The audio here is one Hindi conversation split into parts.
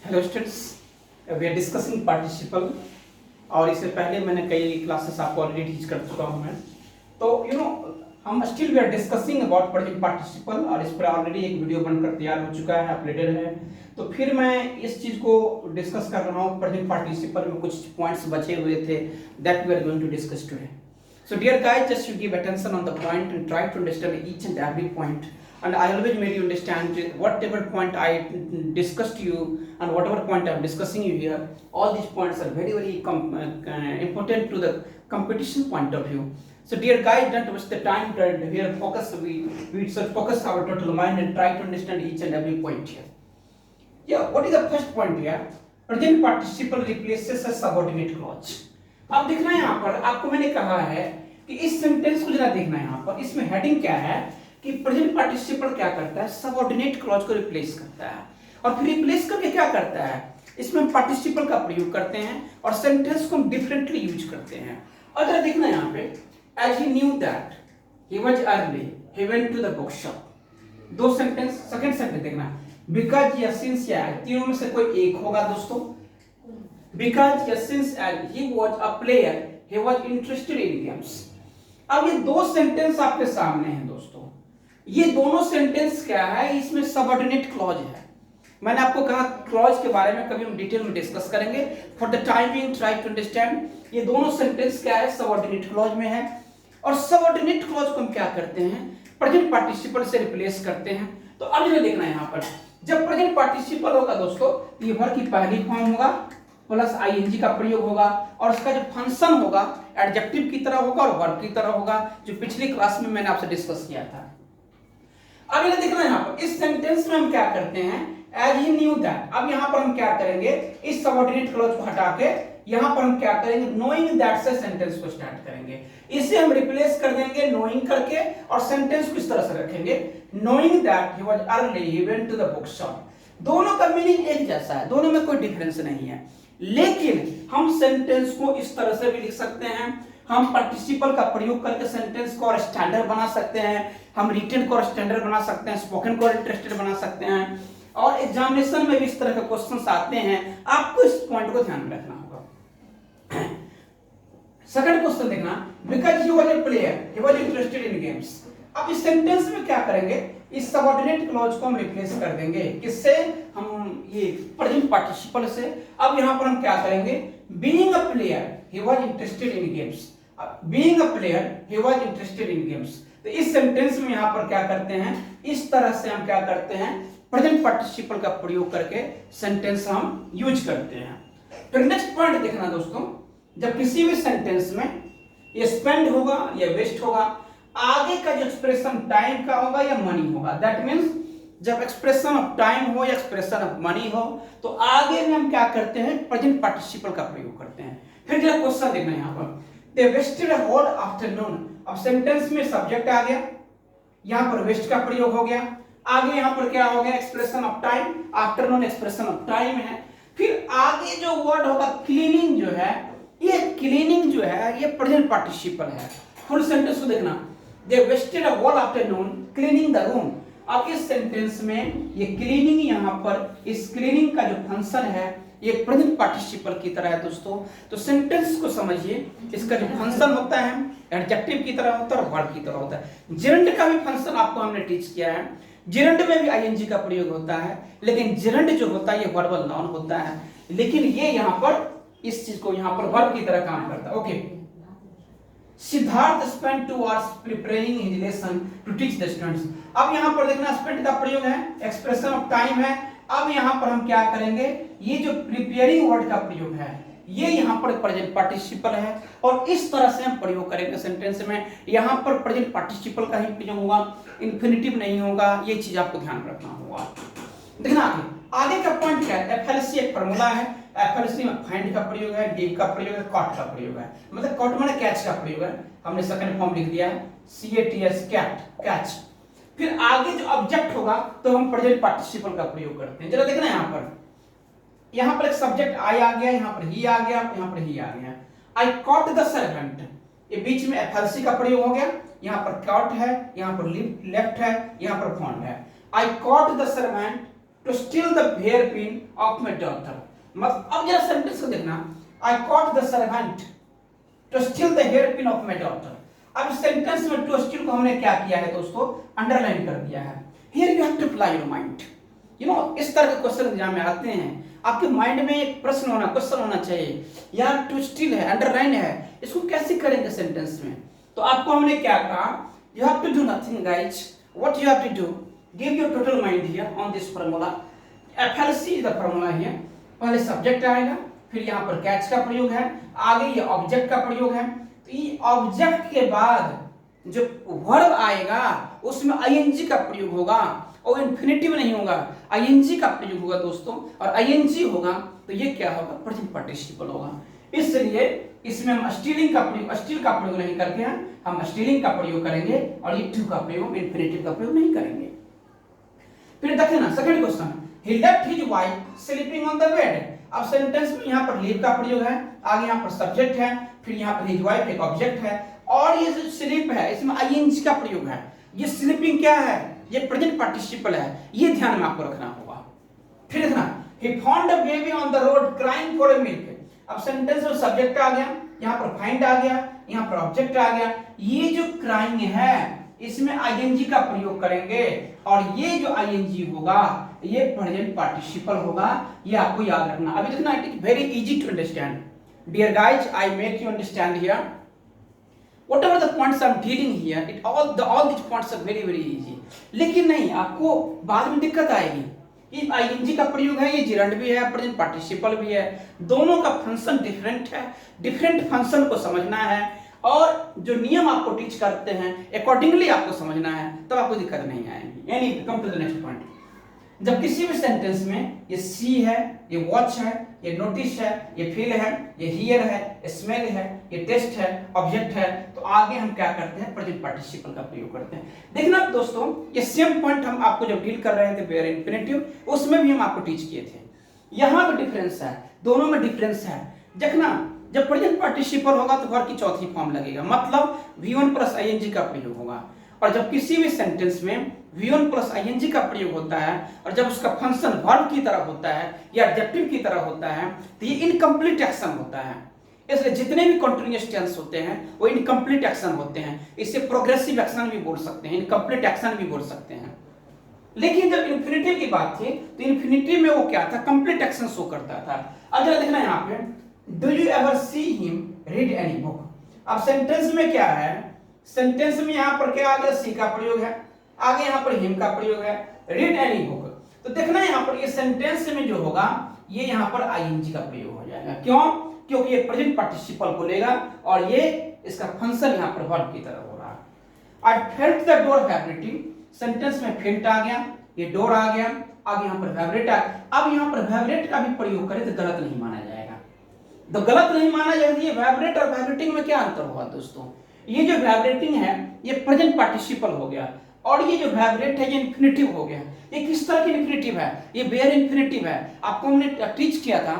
Hello students, we are discussing participle. और इससे पहले मैंने कई क्लासेस आपको ऑलरेडी टीच कर चुका हूं मैं। तो हम still we are discussing about present participle और इस पर ऑलरेडी एक वीडियो बनकर तैयार हो चुका है, अपलोडेड है। तो फिर मैं इस चीज को डिस्कस कर रहा हूँ। प्रेजेंट पार्टिसिपल में कुछ पॉइंट्स बचे हुए थे, that we are going to discuss today. So dear guys, just you give attention on the point and try to understand each and every point. And I always made you understand whatever point I discussed to you and whatever point I am discussing you here. All these points are very important to the competition point of view. So dear guys, don't waste the time. Here focus. We should focus our total mind and try to understand each and every point here. Yeah, what is the first point here? Present participle replaces a subordinate clause. अब देखना है यहाँ पर, आपको मैंने कहा है कि इस सेंटेंस को जरा देखना है। यहाँ पर इसमें हेडिंग क्या है कि प्रेजेंट पार्टिसिपल क्या करता है, सबऑर्डिनेट क्लॉज को रिप्लेस करता है। और फिर रिप्लेस करके क्या करता है, इसमें हम पार्टिसिपल का प्रयोग करते हैं और सेंटेंस को हम डिफरेंटली यूज करते हैं। और जरा देखना है यहाँ पे, as he knew that he was early he went to the book shop. दो सेंटेंस, सेकंड सेंटेंस देखना, बिकॉज या सिंस या तीनों में से कोई एक होगा दोस्तों। Because yes, since he was a player, he was interested in games. अब ये दो सेंटेंस आपके सामने हैं दोस्तों। ये दोनों सेंटेंस क्या है, इसमें सबऑर्डिनेट क्लॉज है। मैंने आपको कहा क्लॉज के बारे में कभी हम डिटेल में डिस्कस करेंगे। For the time being try to understand ये दोनों सेंटेंस क्या है, सबऑर्डिनेट क्लॉज में है। और सबऑर्डिनेट क्लॉज को हम क्या करते हैं, प्रेजेंट पार्टिसिपल से रिप्लेस करते हैं। तो अब जो देखना है यहाँ पर, जब प्रेजेंट पार्टिसिपल होगा दोस्तों, ये वर्ब की पहली फॉर्म होगा प्लस आईएनजी का प्रयोग होगा और उसका जो फंक्शन होगा एडजेक्टिव की तरह होगा और वर्ब की तरह होगा, जो पिछली क्लास में मैंने आपसे डिस्कस किया था। अब ये देखना है यहाँ पर, इस सेंटेंस में हम क्या करते हैं, एज ही न्यू दैट। अब यहाँ पर हम क्या करेंगे, इस सबऑर्डिनेट क्लॉज को हटा के यहाँ पर हम क्या करेंगे, नोइंग दैट से सेंटेंस को स्टार्ट करेंगे। इसे हम रिप्लेस कर देंगे नोइंग करके और सेंटेंस को इस तरह से रखेंगे, knowing that he was early he went to the book shop. दोनों का मीनिंग एक जैसा है, दोनों में कोई डिफरेंस नहीं है, लेकिन हम सेंटेंस को इस तरह से भी लिख सकते हैं। हम पार्टिसिपल का प्रयोग करके सेंटेंस को और स्टैंडर्ड बना सकते हैं, हम रिटन को और स्टैंडर्ड बना सकते हैं, स्पोकन को इंटरेस्टेड बना सकते हैं। और एग्जामिनेशन में भी इस तरह के क्वेश्चंस आते हैं, आपको इस पॉइंट को ध्यान में रखना होगा। सेकंड क्वेश्चन देखना, because he was a player he was interested in games. अब इस सेंटेंस में क्या करेंगे, इस सबऑर्डिनेट क्लॉज को हम रिप्लेस कर देंगे, किससे, हम ये प्रेजेंट पार्टिसिपल से। अब यहां पर हम क्या करेंगे, being a player he was interested in games. Being a player he was interested in games. तो इस सेंटेंस में यहां पर क्या करते हैं, इस तरह से हम क्या करते हैं, प्रेजेंट पार्टिसिपल का प्रयोग करके सेंटेंस हम यूज करते हैं। फिर नेक्स्ट पॉइंट देखना दोस्तों, जब किसी भी सेंटेंस में ये स्पेंड होगा या वेस्ट होगा, आगे का जो एक्सप्रेशन टाइम का होगा या मनी होगा। दैट मींस जब एक्सप्रेशन ऑफ टाइम हो या एक्सप्रेशन ऑफ मनी हो, तो आगे में हम क्या करते हैं, प्रेजेंट पार्टिसिपल का प्रयोग करते हैं। फिर जरा क्वेश्चन देखना है यहाँ पर, दे वेस्टेड अ होल आफ्टरनून। अब सेंटेंस में सब्जेक्ट आ गया, यहाँ पर वेस्ट का प्रयोग हो गया, आगे यहाँ पर क्या हो गया, expression of time, afternoon expression of time है। फिर आगे जो वर्ड होगा क्लीनिंग जो है, ये क्लीनिंग जो है ये प्रेजेंट पार्टिसिपल है। फुल सेंटेंस को देखना, they wasted a whole afternoon cleaning the room। अब इस सेंटेंस में ये क्लीनिंग, यहाँ पर इस क्लीनिंग का जो फंक्शन है ये प्रेजेंट पार्टिसिपल की तरह है दोस्तों। तो सेंटेंस को समझिए, इसका जो फंक्शन होता है एडजेक्टिव की तरह होता है और वर्ब की तरह होता है। जिरंड का भी फंक्शन आपको हमने टीच किया है, जिरंड में भी आईएनजी का प्रयोग होता है, लेकिन जिरंड जो होता है ये वर्बल नाउन होता है, लेकिन ये यहाँ पर इस चीज को यहाँ पर वर्ब की तरह काम करता है। Okay, Siddharth spent 2 hours preparing his lesson to teach the students। अब यहाँ पर देखना spent का प्रयोग है, एक्सप्रेशन ऑफ टाइम है। अब यहाँ पर हम क्या करेंगे, ये जो प्रिपेयरिंग वर्ड का प्रयोग है ये यहाँ पर प्रेजेंट पार्टिसिपल है और इस तरह से हम प्रयोग करेंगे सेंटेंस में। यहाँ पर प्रेजेंट पार्टिसिपल का ही प्रयोग होगा, इन्फिनिटिव नहीं होगा, ये चीज आपको ध्यान रखना होगा। देखना आगे का पॉइंट क्या है, एफएलसी एक फार्मूला है, एफएलसी में फाइंड का प्रयोग है, डिव का प्रयोग है, कॉट का प्रयोग है। मतलब कॉट माने कैच का प्रयोग है, हमने सेकंड फॉर्म लिख दिया है, CATS कैट, कैच। फिर आगे जो ऑब्जेक्ट होगा तो हम प्रेजेंट पार्टिसिपल का प्रयोग करते हैं। जरा देखना यहाँ पर एक सब्जेक्ट आई आ गया, यहाँ पर ही आ गया, यहाँ पर ही आ गया। आई कॉट द सर्वेंट, ये बीच में एफएलसी का प्रयोग हो गया, यहाँ पर कॉट है, यहाँ पर लेफ्ट है, यहाँ पर फाउंड है। I caught the servant to steal the hair pin of my daughter. मतलब अब जरा सेंटेंस को देखना, I caught the servant to steal the hair pin of my daughter. अब सेंटेंस में टू स्टील को हमने क्या किया है दोस्तों, अंडरलाइन कर दिया है। Here you have to apply your mind. इस तरह के क्वेश्चन एग्जाम में आते हैं, आपके माइंड में एक प्रश्न होना, क्वेश्चन होना चाहिए, यार टू स्टील है, अंडरलाइन है, इसको कैसे करेंगे सेंटेंस में। तो आपको हमने क्या कहा, you have to do nothing guys, what you have to do, give your total mind here on this formula. FLC is the formula here. पहले सब्जेक्ट आएगा, फिर यहाँ पर कैच का प्रयोग है, आगे ये ऑब्जेक्ट का प्रयोग है। तो ये ऑब्जेक्ट के बाद जो वर्ब आएगा उसमें ING का प्रयोग होगा, और इन्फिनिटिव नहीं होगा, ING का प्रयोग होगा दोस्तों। और ING होगा तो ये क्या होगा, प्रेजेंट पार्टिसिपल होगा। इसलिए इसमें हम स्टीलिंग का प्रयोग, स्टील का प्रयोग नहीं करके हम स्टीलिंग का प्रयोग करेंगे, और ये टू का प्रयोग, इन्फिनिटिव का प्रयोग नहीं करेंगे। फिर देखिए ना second question, he left his wife sleeping on the bed। अब सेंटेंस में यहाँ पर लीव का प्रयोग है, आगे यहाँ पर सब्जेक्ट है, फिर यहाँ पर his wife एक ऑब्जेक्ट है, और ये जो स्लीप है इसमें ING का प्रयोग है। ये स्लीपिंग क्या है, ये प्रेजेंट पार्टिसिपल है, ये ध्यान में आपको रखना होगा। फिर देखना, he found a baby on the road crying for a milk। अब सेंटेंस में सब्जेक्ट आ गया, यहाँ पर फाइंड आ गया, यहाँ पर ऑब्जेक्ट आ गया। ये जो क्राइंग है इसमें ING का प्रयोग करेंगे, और ये जो ING होगा ये प्रेजेंट पार्टिसिपल होगा, ये आपको याद रखना। अभी देखना, it is very easy to understand dear guys, I make you understand here whatever the points I'm dealing here, all these points are very easy। लेकिन नहीं, आपको बाद में दिक्कत आएगी। ये ING का प्रयोग है, ये जिरंड भी है, प्रेजेंट पार्टिसिपल भी है, दोनों का फंक्शन डिफरेंट है। डिफरेंट फंक्शन को समझना है, और जो नियम आपको टीच करते हैं अकॉर्डिंगली आपको समझना है, तब आपको दिक्कत नहीं आएगी। Any come to the next point. जब किसी भी सेंटेंस में ये सी है, ये वॉच है, ये नोटिस है, ये फील है, ये हियर है, ये स्मेल है, ये टेस्ट है, ऑब्जेक्ट है, तो आगे हम क्या करते हैं, प्रेजेंट पार्टिसिपल का प्रयोग करते हैं। देखना दोस्तों, ये सेम पॉइंट हम आपको जब डील कर रहे थे वेयर इन्फिनिटिव, उसमें भी हम आपको टीच किए थे। यहाँ पे डिफरेंस है, दोनों में डिफरेंस है। देखना, जब प्रेजेंट पार्टिसिपल होगा तो वर्ब की चौथी फॉर्म लगेगा, मतलब V1 प्लस ING का प्रयोग होगा। और जब किसी भी सेंटेंस में V1 प्लस ING का प्रयोग होता है, और जब उसका फंक्शन वर्ब की तरह होता है या एडजेक्टिव की तरह होता है, तो ये इनकम्प्लीट एक्शन होता है। इसलिए जितने भी कंटीन्यूअस टेंस होते हैं वो इनकम्प्लीट एक्शन होते हैं। इसे प्रोग्रेसिव एक्शन भी बोल सकते हैं, इनकम्प्लीट एक्शन भी बोल सकते हैं। लेकिन जब इन्फिनिटिव की बात थी तो इन्फिनिटिव में वो क्या था, कंप्लीट एक्शन शो करता था। अब जरा देखना यहाँ पे, do you ever see him read any book. अब सेंटेंस में क्या है, सेंटेंस में यहाँ पर क्या आ गया, सी का प्रयोग है, आगे यहाँ पर हिम का प्रयोग है, रीड एनी बुक। तो देखना यहाँ पर ये सेंटेंस में जो होगा ये यहाँ पर ING का प्रयोग हो जाएगा। क्यों, क्योंकि ये प्रेजेंट पार्टिसिपल को लेगा, और ये इसका फंक्शन यहाँ पर वर्ब की तरह हो रहा है। I felt the door vibrating, sentence में फेल्ट आ गया, ये डोर आ गया, आगे यहाँ पर वाइब्रेट आ गया। अब यहाँ पर वाइब्रेट का भी प्रयोग करें तो गलत नहीं माना जाएगा। तो गलत नहीं माना जाएगा। ये वाइब्रेट और वाइब्रेटिंग में क्या अंतर होगा दोस्तों, ये जो वाइब्रेटिंग है ये प्रेजेंट पार्टिसिपल हो गया, और ये जो वाइब्रेट है ये इन्फिनिटिव हो गया। ये किस तरह की इन्फिनिटिव है, ये बेयर इन्फिनिटिव है। आपको हमने टीच किया था,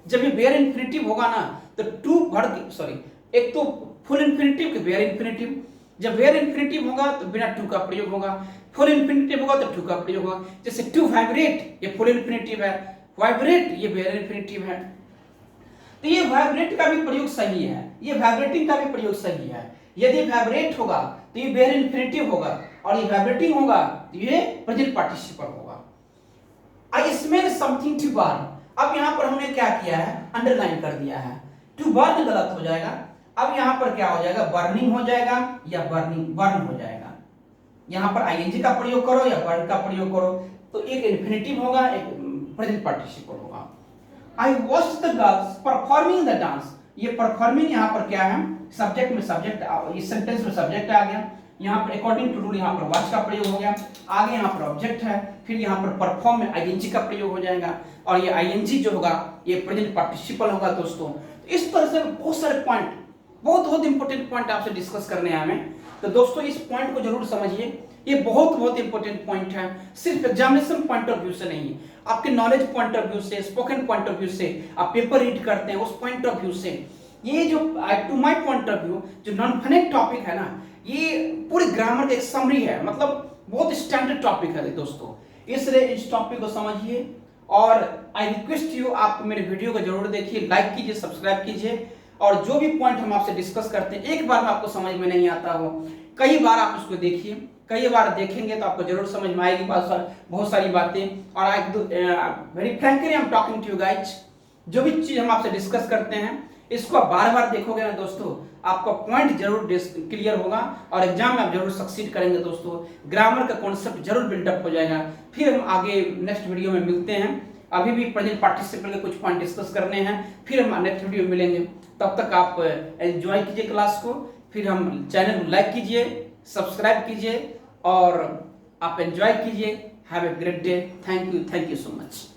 जब ये बेयर इन्फिनिटिव होगा ना तो टू वर्ड, सॉरी, एक तो फुल इन्फिनिटिव के बेयर इन्फिनिटिव। जब बेयर इन्फिनिटिव होगा तो बिना टू का प्रयोग होगा, फुल इन्फिनिटिव होगा तो टू का प्रयोग होगा। जैसे टू वाइब्रेट ये फुल इन्फिनिटिव है, वाइब्रेट ये बेयर इन्फिनिटिव है। तो ये वाइब्रेट का भी प्रयोग सही है, ये वाइब्रेटिंग का भी प्रयोग सही है। यदि वाइब्रेट होगा तो ये बेयर इन्फिनिटिव होगा, और ये वाइब्रेटिंग होगा तो ये प्रेजेंट पार्टिसिपल होगा। I smell something to burn. अब यहाँ पर हमने क्या किया है, अंडरलाइन कर दिया है। टू बर्न गलत हो जाएगा, अब यहाँ पर क्या हो जाएगा, बर्निंग हो जाएगा या बर्न हो जाएगा। यहाँ पर ING का प्रयोग करो या बर्न का प्रयोग करो, तो एक इन्फिनिटिव होगा, एक प्रेजेंट पार्टिसिपल होगा। I watch the girls performing the dance. ये परफॉर्मिंग यहाँ पर क्या है, सब्जेक्ट में सब्जेक्ट, इस सेंटेंस में सब्जेक्ट आ गया, यहाँ पर अकॉर्डिंग टू रूल यहाँ पर वॉच का प्रयोग हो गया, आगे यहाँ पर ऑब्जेक्ट है, फिर यहाँ पर परफॉर्म में ING का प्रयोग हो जाएगा, और ये ING जो होगा ये प्रेजेंट पार्टिसिपल होगा दोस्तों। तो इस तरह से बहुत सारे पॉइंट, बहुत इंपॉर्टेंट पॉइंट आपसे डिस्कस करने हैं हमें। तो दोस्तों इस पॉइंट को जरूर समझिए, ये बहुत इंपॉर्टेंट पॉइंट है, सिर्फ एग्जामिनेशन पॉइंट ऑफ व्यू से नहीं, आपके नॉलेज पॉइंट ऑफ व्यू से, स्पोकन पॉइंट ऑफ व्यू से, आप पेपर रीड करते हैं उस पॉइंट ऑफ व्यू से, ये जो to my point of view जो नॉन फनेट टॉपिक है ना, ये पूरी ग्रामर का एक समरी है, मतलब बहुत स्टैंडर्ड टॉपिक है दोस्तों। इसलिए इस टॉपिक को समझिए और आई रिक्वेस्ट यू, आप मेरे वीडियो को जरूर देखिए, लाइक कीजिए, सब्सक्राइब कीजिए। और जो भी पॉइंट हम आपसे डिस्कस करते हैं, एक बार में आपको समझ में नहीं आता हो, कई बार आप उसको देखिए, कई बार देखेंगे तो आपको जरूर समझ में आएगी बहुत सारी बातें। और I very frankly I am talking to you guys, जो भी चीज हम आपसे डिस्कस करते हैं इसको आप बार बार देखोगे ना दोस्तों, आपका पॉइंट जरूर क्लियर होगा और एग्जाम में आप जरूर सक्सीड करेंगे दोस्तों। ग्रामर का कॉन्सेप्ट जरूर बिल्डअप हो जाएगा। फिर हम आगे नेक्स्ट वीडियो में मिलते हैं। अभी भी प्रेजेंट पार्टिसिपल के कुछ पॉइंट डिस्कस करने हैं, फिर हम नेक्स्ट वीडियो में मिलेंगे। तब तक आप एंजॉय कीजिए क्लास को, फिर हम चैनल को लाइक कीजिए, सब्सक्राइब कीजिए और आप एंजॉय कीजिए। Have a great day. Thank you so much.